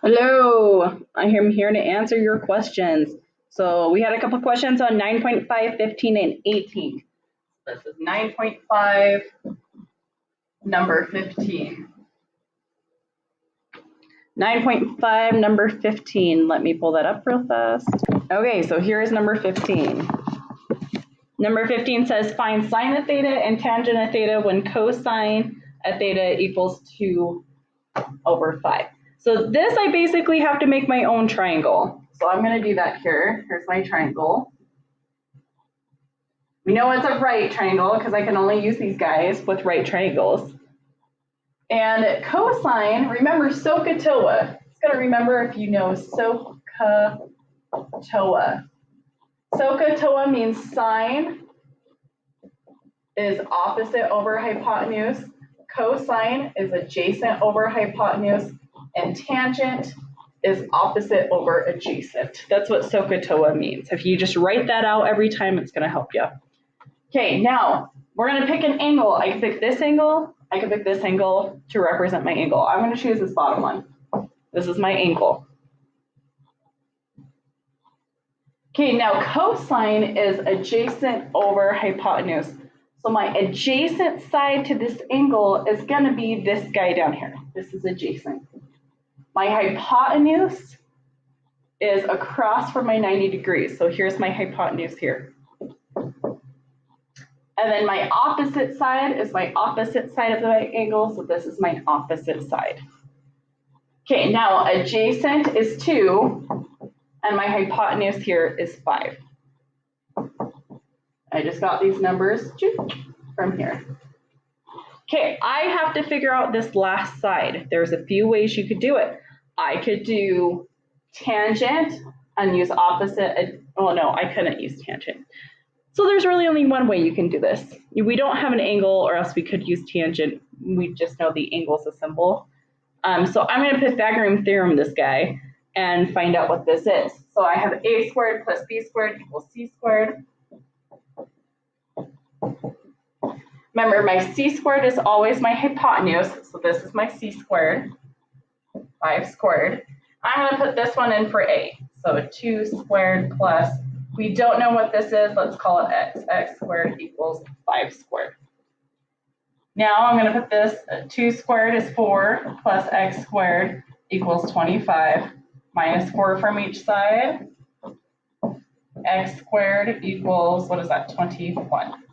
Hello, I am here to answer your questions. So we had a couple questions on 9.5, 15, and 18. This is 9.5, number 15. 9.5, number 15. Let me pull that up real fast. Okay, so here is number 15. Number 15 says find sine of theta and tangent of theta when cosine of theta equals 2/5. So this I basically have to make my own triangle. So I'm going to do that here. Here's my triangle. We know it's a right triangle because I can only use these guys with right triangles. And cosine, remember SOHCAHTOA. It's going to remember if you know SOHCAHTOA. SOHCAHTOA means sine is opposite over hypotenuse, cosine is adjacent over hypotenuse, and tangent is opposite over adjacent. That's what SOHCAHTOA means. If you just write that out every time, it's going to help you. Okay, now we're going to pick an angle. I can pick this angle. I can pick this angle to represent my angle. I'm going to choose this bottom one. This is my angle. Okay, now cosine is adjacent over hypotenuse. So my adjacent side to this angle is going to be this guy down here. This is adjacent. My hypotenuse is across from my 90 degrees. So here's my hypotenuse here. And then my opposite side is my opposite side of the right angle. So this is my opposite side. Okay, now adjacent is 2, and my hypotenuse here is 5. I just got these numbers from here. Okay, I have to figure out this last side. There's a few ways you could do it. I could do tangent and use opposite. Well, no, I couldn't use tangent. So there's really only one way you can do this. We don't have an angle, or else we could use tangent. We just know the angle is a symbol. So I'm going to Pythagorean theorem this guy and find out what this is. So I have a squared plus b squared equals c squared. Remember, my c squared is always my hypotenuse, so this is my c squared, 5 squared. I'm going to put this one in for a. So 2 squared plus, we don't know what this is, let's call it x. X squared equals 5 squared. Now I'm going to put this, 2 squared is 4 plus x squared equals 25, minus 4 from each side. X squared equals, what is that, 21.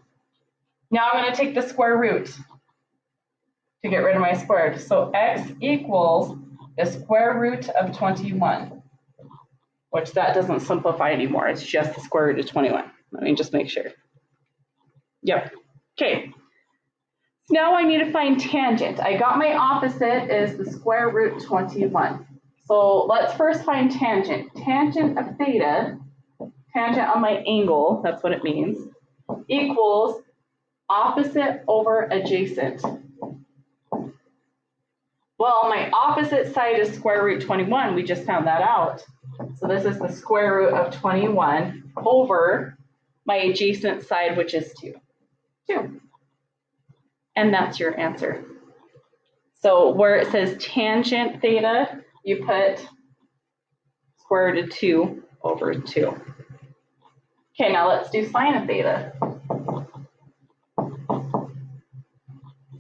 Now I'm going to take the square root to get rid of my squared. So x equals the square root of 21, which that doesn't simplify anymore. It's just the square root of 21. Let me just make sure. Yep. Okay. Now I need to find tangent. I got my opposite is the square root 21. So let's first find tangent. Tangent of theta, tangent on my angle, that's what it means, equals opposite over adjacent. Well, my opposite side is square root 21. We just found that out. So this is the square root of 21 over my adjacent side, which is 2. And that's your answer. So where it says tangent theta, you put square root of 2 over 2. Okay, now let's do sine of theta.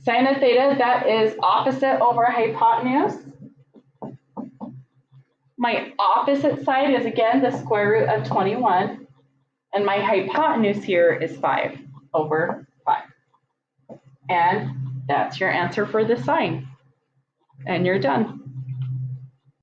Sine of theta, that is opposite over hypotenuse. My opposite side is, again, the square root of 21. And my hypotenuse here is 5 over 5. And that's your answer for the sine. And you're done.